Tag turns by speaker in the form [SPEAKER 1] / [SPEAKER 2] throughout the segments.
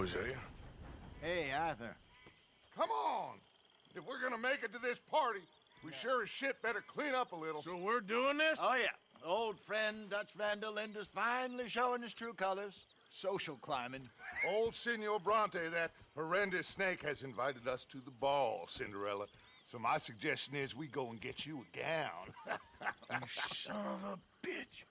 [SPEAKER 1] Hosea?
[SPEAKER 2] Hey, Arthur.
[SPEAKER 3] Come on! If we're gonna make it to this party, we sure as shit better clean up a little.
[SPEAKER 1] So we're doing this?
[SPEAKER 2] Oh, yeah. Old friend Dutch Van der Linde's finally showing his true colors. Social climbing.
[SPEAKER 3] Old Senor Bronte, that horrendous snake, has invited us to the ball, Cinderella. So my suggestion is we go and get you a gown.
[SPEAKER 1] You son of a bitch.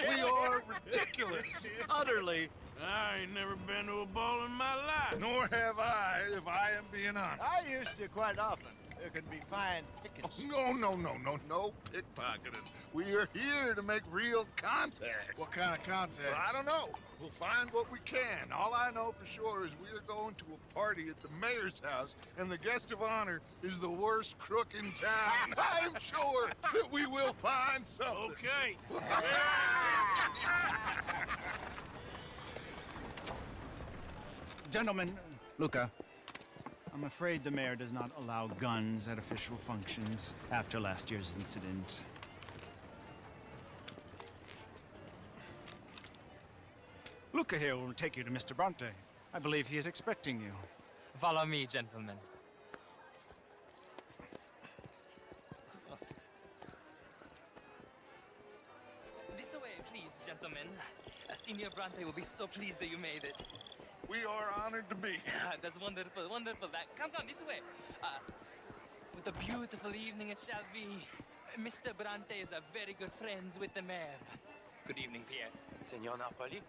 [SPEAKER 2] We are ridiculous. Utterly.
[SPEAKER 1] I ain't never been to a ball in my life.
[SPEAKER 3] Nor have I, if I am being honest.
[SPEAKER 2] I used to quite often. There could be fine pickets.
[SPEAKER 3] No pickpocketing. We are here to make real contact.
[SPEAKER 1] What kind of contact?
[SPEAKER 3] Well, I don't know. We'll find what we can. All I know for sure is we are going to a party at the mayor's house, and the guest of honor is the worst crook in town. I'm sure that we will find something.
[SPEAKER 1] Okay.
[SPEAKER 4] Gentlemen, Luca, I'm afraid the mayor does not allow guns at official functions after last year's incident. Luca here will take you to Mr. Bronte. I believe he is expecting you.
[SPEAKER 5] Follow me, gentlemen. This way, please, gentlemen. Senior Bronte will be so pleased that you made it.
[SPEAKER 3] We are honored to be here.
[SPEAKER 5] That's wonderful, wonderful. Come, this way. What a beautiful evening it shall be. Mr. Bronte is a very good friends with the mayor. Good evening, Pierre.
[SPEAKER 6] Senor Napoli?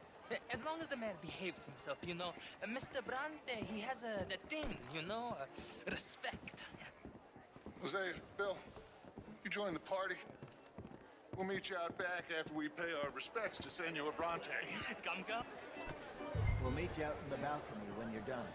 [SPEAKER 5] As long as the mayor behaves himself, you know. Mr. Bronte, he has the thing, you know, respect.
[SPEAKER 3] Hosea, Bill, you join the party. We'll meet you out back after we pay our respects to Senor Bronte.
[SPEAKER 5] Come.
[SPEAKER 2] We'll meet you out in the balcony when you're done.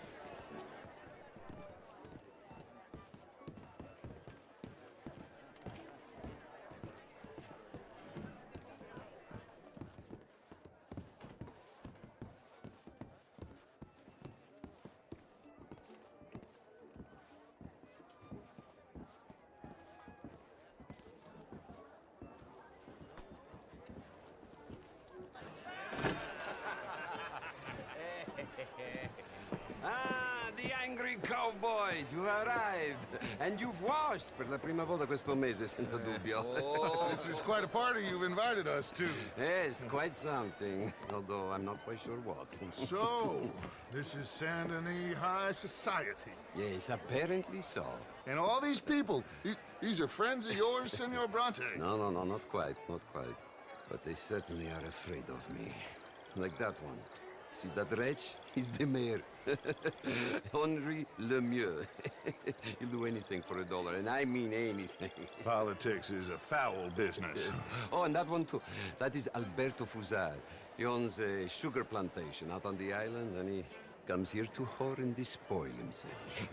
[SPEAKER 6] Ah, the angry cowboys, you arrived. And you've washed per la prima volta questo mese, senza dubbio.
[SPEAKER 3] This is quite a party you've invited us to.
[SPEAKER 6] Yes, quite something. Although I'm not quite sure what.
[SPEAKER 3] So, this is Saint Denis High Society.
[SPEAKER 6] Yes, apparently so.
[SPEAKER 3] And all these people, these are friends of yours, Senor Bronte?
[SPEAKER 6] No, not quite, not quite. But they certainly are afraid of me. Like that one. See that wretch? He's the mayor. Henri Lemieux. He'll do anything for $1, and I mean anything.
[SPEAKER 3] Politics is a foul business.
[SPEAKER 6] Yes. Oh, and that one too. That is Alberto Fusar. He owns a sugar plantation out on the island, and he comes here to whore and despoil himself.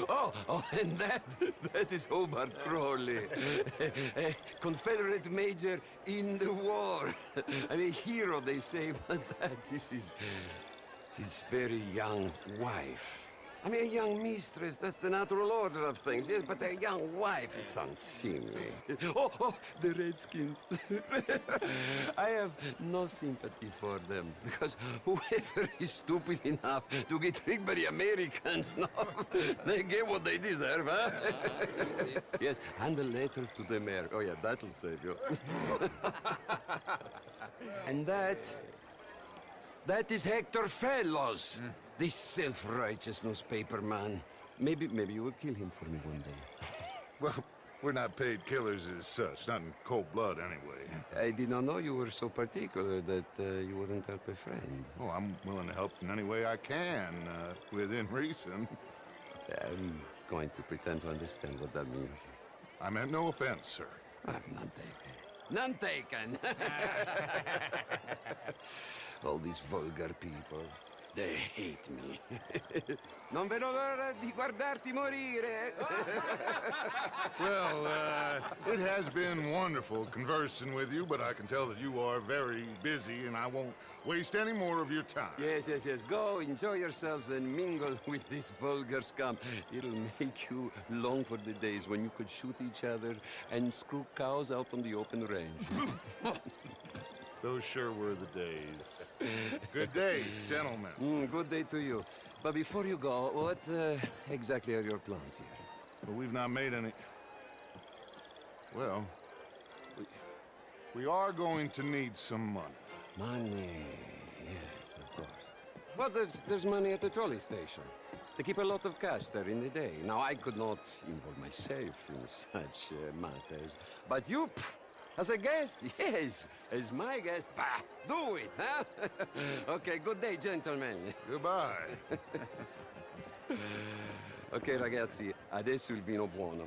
[SPEAKER 6] Oh, and that is Hobart Crawley, a Confederate major in the war. I mean, a hero, they say, but that is his very young wife. I mean, a young mistress, that's the natural order of things, yes, but a young wife is unseemly. Oh, the Redskins. I have no sympathy for them, because whoever is stupid enough to get tricked by the Americans, no, they get what they deserve, huh? Yes, and a letter to the mayor. Oh, yeah, that'll save you. And that is Hector Fellows. This self-righteous newspaper man. Maybe you will kill him for me one day.
[SPEAKER 3] Well, we're not paid killers as such, not in cold blood anyway.
[SPEAKER 6] I did not know you were so particular that you wouldn't help a friend.
[SPEAKER 3] Oh, I'm willing to help in any way I can, within reason.
[SPEAKER 6] I'm going to pretend to understand what that means.
[SPEAKER 3] I meant no offense, sir.
[SPEAKER 6] None taken. None taken! All these vulgar people. They hate me. Non vedo l'ora di guardarti morire.
[SPEAKER 3] Well, it has been wonderful conversing with you, but I can tell that you are very busy, and I won't waste any more of your time.
[SPEAKER 6] Yes, yes, yes. Go, enjoy yourselves, and mingle with this vulgar scum. It'll make you long for the days when you could shoot each other and screw cows out on the open range.
[SPEAKER 3] Those sure were the days. Good day, gentlemen.
[SPEAKER 6] Good day to you. But before you go, what exactly are your plans here?
[SPEAKER 3] Well, we've not made any... Well, we are going to need some money.
[SPEAKER 6] Money, yes, of course. But there's money at the trolley station. They keep a lot of cash there in the day. Now, I could not involve myself in such matters. But you, as a guest, yes, as my guest, bah, do it, huh? Okay, good day, gentlemen.
[SPEAKER 3] Goodbye.
[SPEAKER 6] Ok, ragazzi, adesso il vino buono.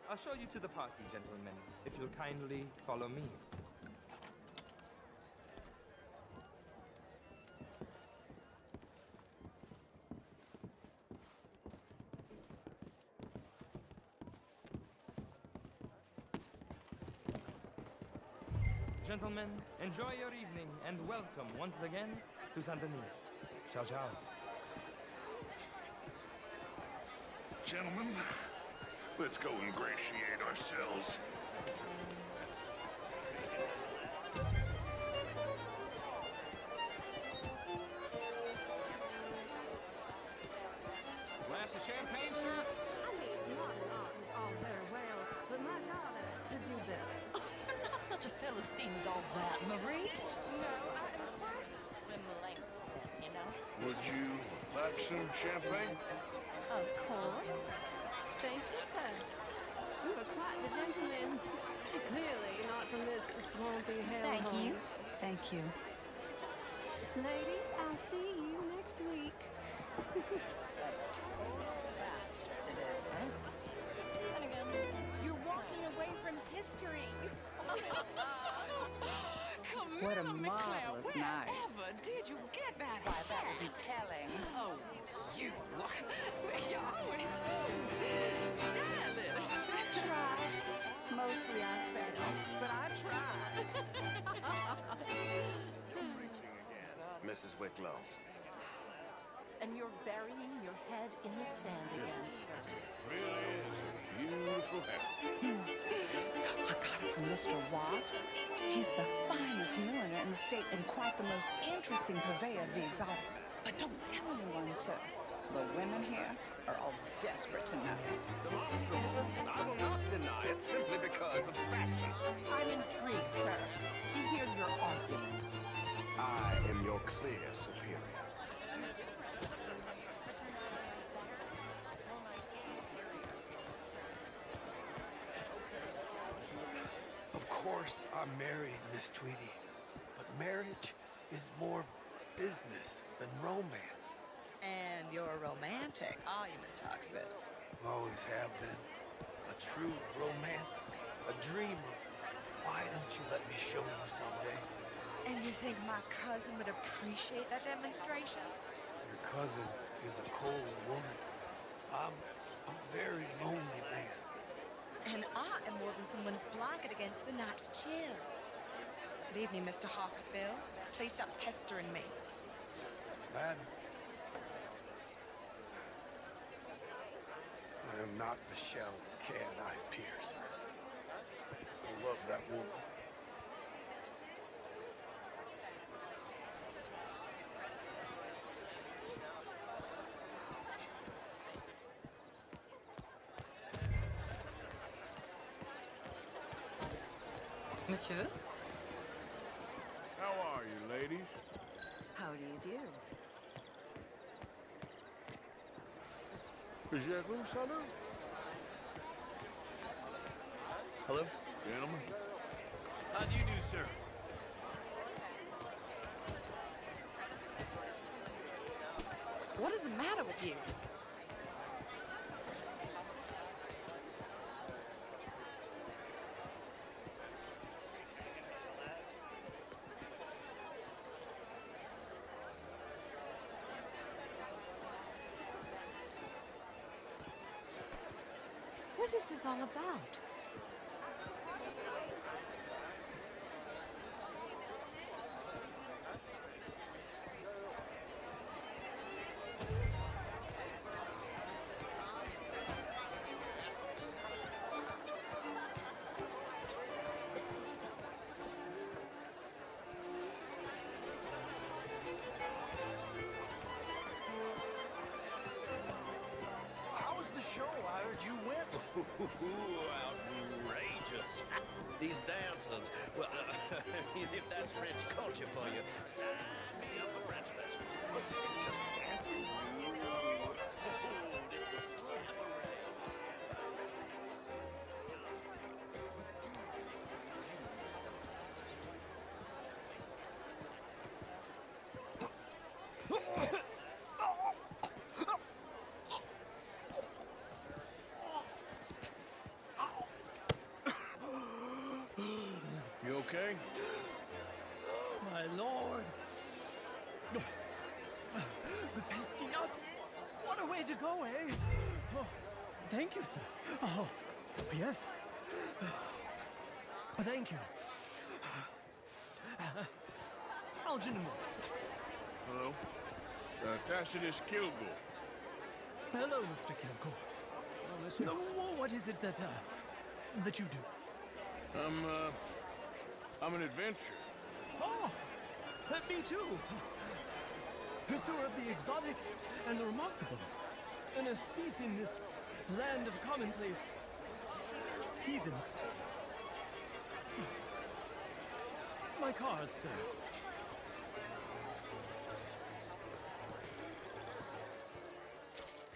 [SPEAKER 5] I'll show you to the party, gentlemen, if you'll kindly follow me. Gentlemen, enjoy your evening and welcome once again to Saint Denis. Ciao, ciao.
[SPEAKER 3] Gentlemen, let's go ingratiate ourselves.
[SPEAKER 5] Glass of champagne, sir?
[SPEAKER 7] I mean, modern art is all very well, but my daughter could do better.
[SPEAKER 8] Oh, you're not such a Philistine as all that, Marie.
[SPEAKER 7] No, I am quite a
[SPEAKER 8] Swim lanes, you know?
[SPEAKER 1] Would you like some champagne?
[SPEAKER 7] Of course. Thank you, sir. You are quite the gentleman. Clearly not from this swampy hellhole.
[SPEAKER 8] Thank you. Thank you.
[SPEAKER 7] Ladies, I'll see you next week.
[SPEAKER 8] Bastard it is, huh? And again.
[SPEAKER 9] You're walking away from history.
[SPEAKER 10] What a marvelous night.
[SPEAKER 9] Wherever did you get that?
[SPEAKER 8] Why, that would be telling.
[SPEAKER 9] Oh, you. You're always stylish.
[SPEAKER 10] I tried. Mostly I failed, but I tried.
[SPEAKER 1] Mrs. Wicklow.
[SPEAKER 9] And you're burying your head in the sand again, sir.
[SPEAKER 1] Really is a beautiful hair.
[SPEAKER 10] I got it from Mr. Wasp. He's the finest milliner in the state and quite the most interesting purveyor of the exotic. But don't tell anyone, sir. The women here are all desperate to know.
[SPEAKER 11] Demonstrable. I will not deny it simply because of fashion.
[SPEAKER 9] I'm intrigued, sir. You hear your arguments.
[SPEAKER 11] I am your clear superior.
[SPEAKER 1] Of course, I'm married, Miss Tweedy. But marriage is more business than romance.
[SPEAKER 8] And you're romantic, are you, Mr. Hawksbill?
[SPEAKER 1] Always have been. A true romantic. A dreamer. Why don't you let me show you someday?
[SPEAKER 9] And you think my cousin would appreciate that demonstration?
[SPEAKER 1] Your cousin is a cold woman. I'm a very lonely man.
[SPEAKER 9] And I am more than someone's blanket against the night's chill. Good evening, Mr. Hawksbill. Please stop pestering me.
[SPEAKER 1] Madam, I am not the shallow cad I appear, sir. I love that woman.
[SPEAKER 8] Monsieur?
[SPEAKER 1] How are you, ladies?
[SPEAKER 10] How do you do?
[SPEAKER 1] Je vous salue. Hello? Gentlemen. How do you do, sir?
[SPEAKER 9] What is the matter with you?
[SPEAKER 7] What is this all about?
[SPEAKER 11] How was the show? I heard you went. Outrageous. These dancers. Well, if that's French culture for you, sign me up for French lessons. Was it just dancing? Oh, this was clever.
[SPEAKER 3] You okay?
[SPEAKER 1] My lord! The pesky nut! What a way to go, eh? Oh, thank you, sir. Oh, yes. Thank you. Algernon Morris.
[SPEAKER 3] Hello? Tacitus Kilgore.
[SPEAKER 1] Hello, Mr. Kilgore. No, what is it that you do?
[SPEAKER 3] I'm an adventurer.
[SPEAKER 1] Oh, me too. Pursuer of the exotic and the remarkable. An aesthete in this land of commonplace heathens. My card, sir.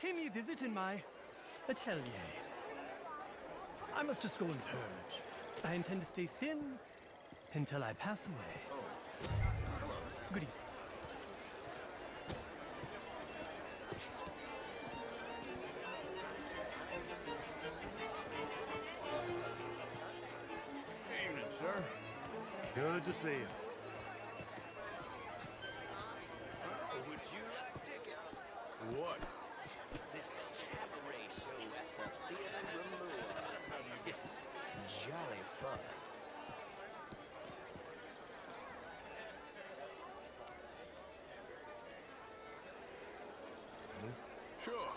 [SPEAKER 1] Pay me a visit in my atelier. I must just go and purge. I intend to stay thin until I pass away. Good evening.
[SPEAKER 3] Evening, sir.
[SPEAKER 1] Good to see you.
[SPEAKER 11] Would you like tickets?
[SPEAKER 3] What?
[SPEAKER 11] This cabaret show at the Theater Remour. It's jolly fun.
[SPEAKER 3] Sure.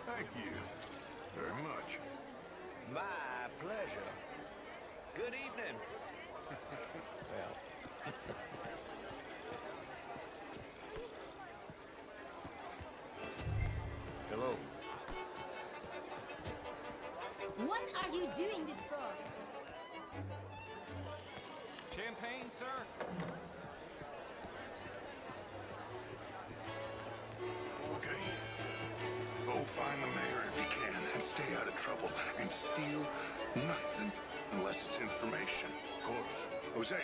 [SPEAKER 3] Thank you very much.
[SPEAKER 11] My pleasure. Good evening. Well.
[SPEAKER 3] Hello.
[SPEAKER 12] What are you doing this for?
[SPEAKER 4] Champagne, sir?
[SPEAKER 3] Okay. Go find the mayor if you can and stay out of trouble. And steal nothing unless it's information. Of course. Jose,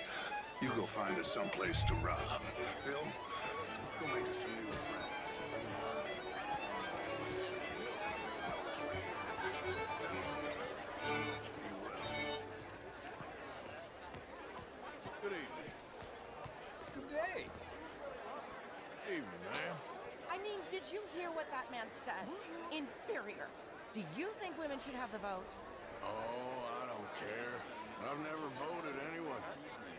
[SPEAKER 3] you go find us someplace to rob. Bill, go make us some new friends. Good evening.
[SPEAKER 8] Good day.
[SPEAKER 3] Evening, ma'am.
[SPEAKER 8] I mean, did you hear what that man said? Inferior. Do you think women should have the vote?
[SPEAKER 3] Oh, I don't care. I've never voted anyway.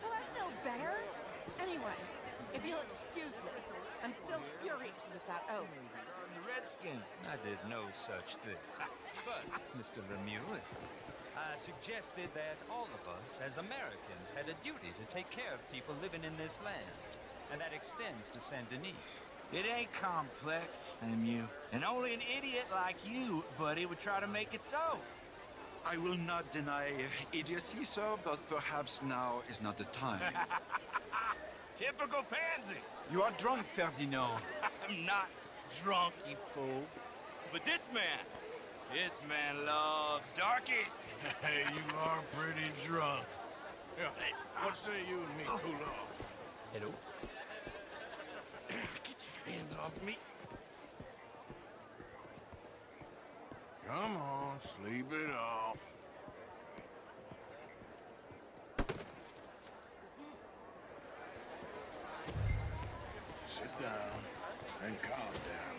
[SPEAKER 8] Well, that's no better. Anyway, if you'll excuse me, I'm still furious with that oath.
[SPEAKER 5] The Redskin. I did no such thing. But, Mr. Lemieux, I suggested that all of us as Americans had a duty to take care of people living in this land. And that extends to Saint Denis.
[SPEAKER 13] It ain't complex, Lemieux. And only an idiot like you, buddy, would try to make it so.
[SPEAKER 14] I will not deny idiocy, sir, but perhaps now is not the time.
[SPEAKER 13] Typical pansy.
[SPEAKER 14] You are drunk, Ferdinand.
[SPEAKER 13] I'm not drunk, you fool. But this man loves darkies.
[SPEAKER 3] Hey, you are pretty drunk. Yeah, hey, what say you and me cool off?
[SPEAKER 5] Hello?
[SPEAKER 3] Get your hands off me. Come on, sleep it off. Sit down and calm down.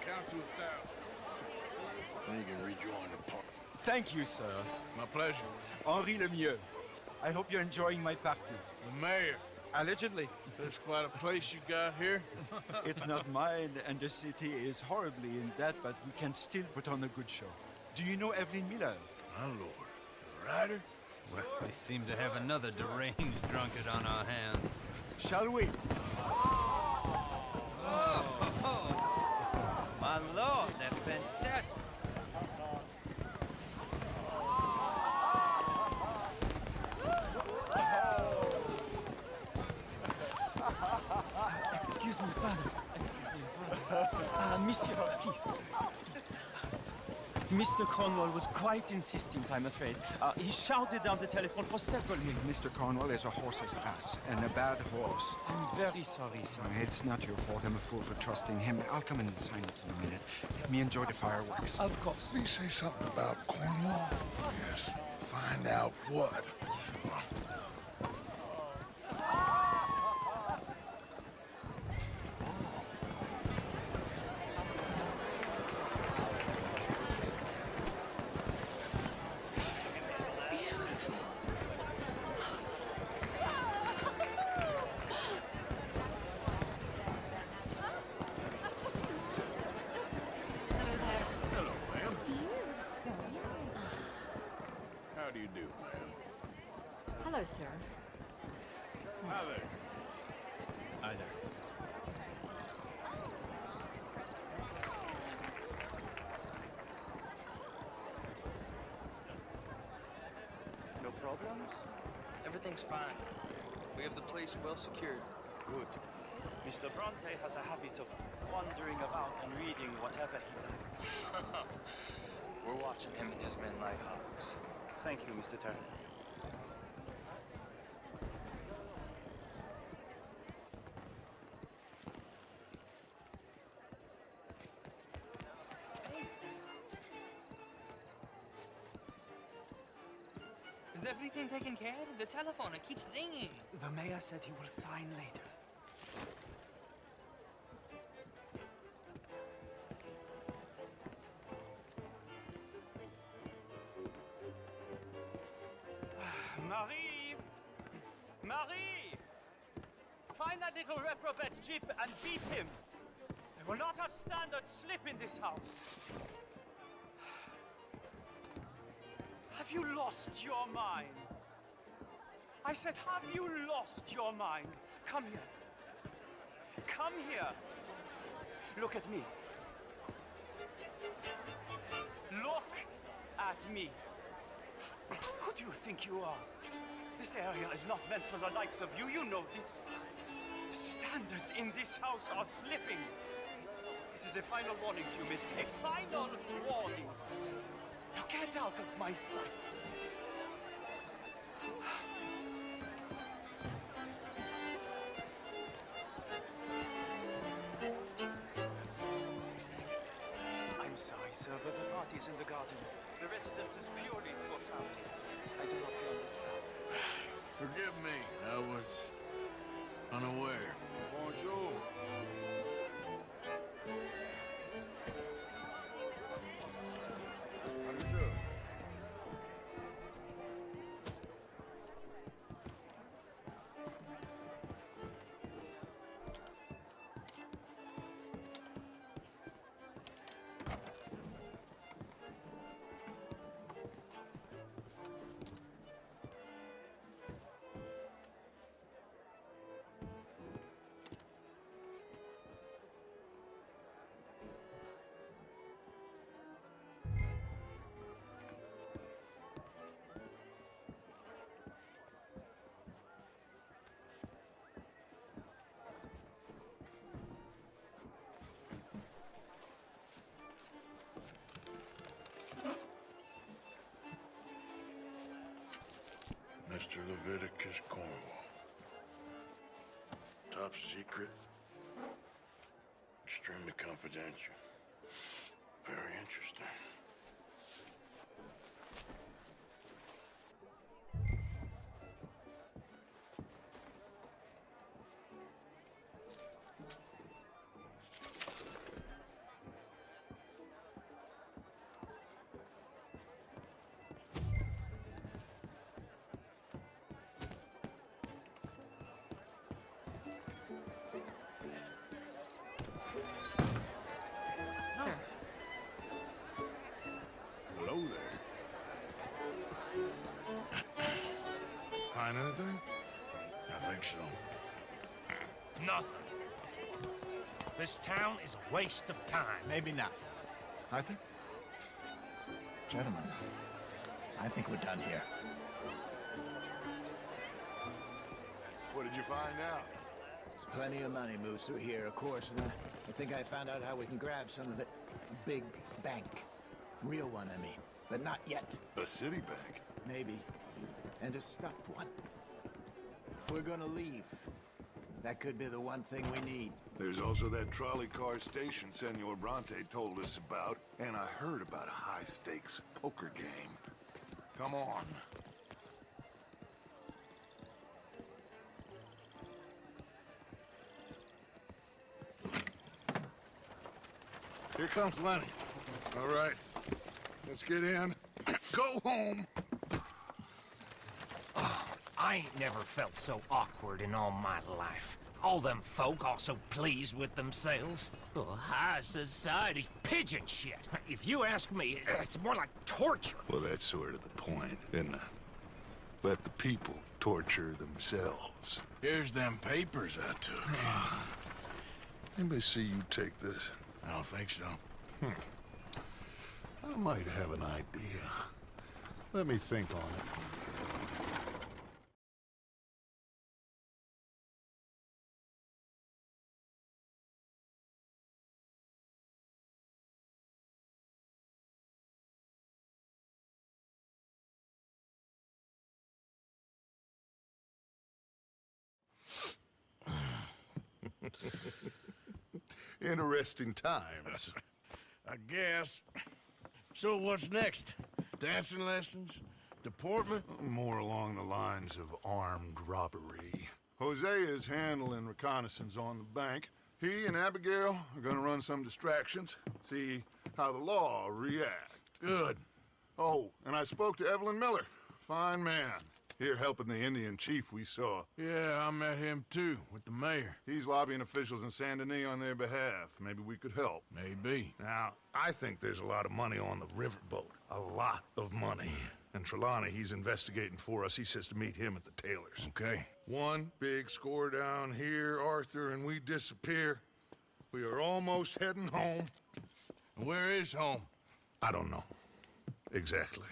[SPEAKER 3] Count to 1,000. Then you can rejoin the party.
[SPEAKER 14] Thank you, sir.
[SPEAKER 3] My pleasure.
[SPEAKER 14] Henri Lemieux. I hope you're enjoying my party.
[SPEAKER 3] The mayor.
[SPEAKER 14] Allegedly.
[SPEAKER 3] That's quite a place you got here.
[SPEAKER 14] It's not mine, and the city is horribly in debt, but we can still put on a good show. Do you know Evelyn Miller?
[SPEAKER 3] My lord. The writer?
[SPEAKER 5] Well, we seem to have another deranged drunkard on our hands.
[SPEAKER 14] Shall we?
[SPEAKER 5] Oh, my lord, they're fantastic.
[SPEAKER 1] Excuse me, pardon. Excuse me, pardon. Monsieur, please. Mr. Cornwall was quite insistent, I'm afraid. He shouted down the telephone for several minutes.
[SPEAKER 14] Mr. Cornwall is a horse's ass, and a bad horse.
[SPEAKER 1] I'm very sorry, sir.
[SPEAKER 14] It's not your fault. I'm a fool for trusting him. I'll come in and sign it in a minute. Let me enjoy the fireworks.
[SPEAKER 1] Of course.
[SPEAKER 3] Did he say something about Cornwall? Yes. Find out what. Sure. How do you do, ma'am?
[SPEAKER 15] Hello, sir.
[SPEAKER 3] Hi there.
[SPEAKER 4] Hi there.
[SPEAKER 16] No problems? Everything's fine. We have the place well secured.
[SPEAKER 17] Good. Mr. Bronte has a habit of wandering about and reading whatever he likes.
[SPEAKER 16] We're watching him and his men like hawks.
[SPEAKER 17] Thank you, Mr. Turner.
[SPEAKER 13] Is everything taken care of? The telephone, it keeps ringing.
[SPEAKER 17] The mayor said he will sign later. Marie! Marie! Find that little reprobate Jip and beat him. I will not have standard slip in this house. Have you lost your mind? I said, have you lost your mind? Come here. Come here. Look at me. Look at me. Who do you think you are? This area is not meant for the likes of you. You know this. The standards in this house are slipping. This is a final warning to you, Miss. A final warning. Now get out of my sight. I'm sorry, sir, but the party's in the garden. The residence is purely for family. I do not understand.
[SPEAKER 3] Forgive me. I was unaware.
[SPEAKER 16] Bonjour.
[SPEAKER 3] Mr. Leviticus Cornwall. Top secret. Extremely confidential. Very interesting.
[SPEAKER 11] Nothing. This town is a waste of time.
[SPEAKER 2] Maybe not. Arthur? Gentlemen, I think we're done here.
[SPEAKER 3] What did you find out?
[SPEAKER 2] There's plenty of money moves through here, of course, and I think I found out how we can grab some of it. A big bank. Real one, I mean. But not yet.
[SPEAKER 3] A city bank?
[SPEAKER 2] Maybe. And a stuffed one. If we're gonna leave, that could be the one thing we need.
[SPEAKER 3] There's also that trolley car station Senor Bronte told us about, and I heard about a high-stakes poker game. Come on. Here comes Lenny. All right, let's get in. Go home.
[SPEAKER 11] Oh, I ain't never felt so awkward in all my life. All them folk all so pleased with themselves. Oh, high society's pigeon shit. If you ask me, it's more like torture.
[SPEAKER 3] Well, that's sort of the point, isn't it? Let the people torture themselves.
[SPEAKER 11] Here's them papers I took.
[SPEAKER 3] Anybody see you take this?
[SPEAKER 11] I don't think so.
[SPEAKER 3] I might have an idea. Let me think on it. Interesting times.
[SPEAKER 11] I guess. So what's next? Dancing lessons? Deportment?
[SPEAKER 3] More along the lines of armed robbery. Jose is handling reconnaissance on the bank. He and Abigail are gonna run some distractions, see how the law react.
[SPEAKER 11] Good.
[SPEAKER 3] Oh, and I spoke to Evelyn Miller. Fine man. Here helping the Indian chief we saw.
[SPEAKER 11] Yeah, I met him too, with the mayor.
[SPEAKER 3] He's lobbying officials in Saint Denis on their behalf. Maybe we could help.
[SPEAKER 11] Maybe.
[SPEAKER 3] Now, I think there's a lot of money on the riverboat. A lot of money. And Trelawney, he's investigating for us. He says to meet him at the Taylor's.
[SPEAKER 11] Okay.
[SPEAKER 3] One big score down here, Arthur, and we disappear. We are almost heading home.
[SPEAKER 11] Where is home?
[SPEAKER 3] I don't know. Exactly.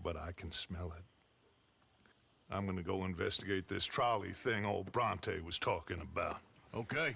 [SPEAKER 3] But I can smell it. I'm gonna go investigate this trolley thing old Bronte was talking about.
[SPEAKER 11] Okay.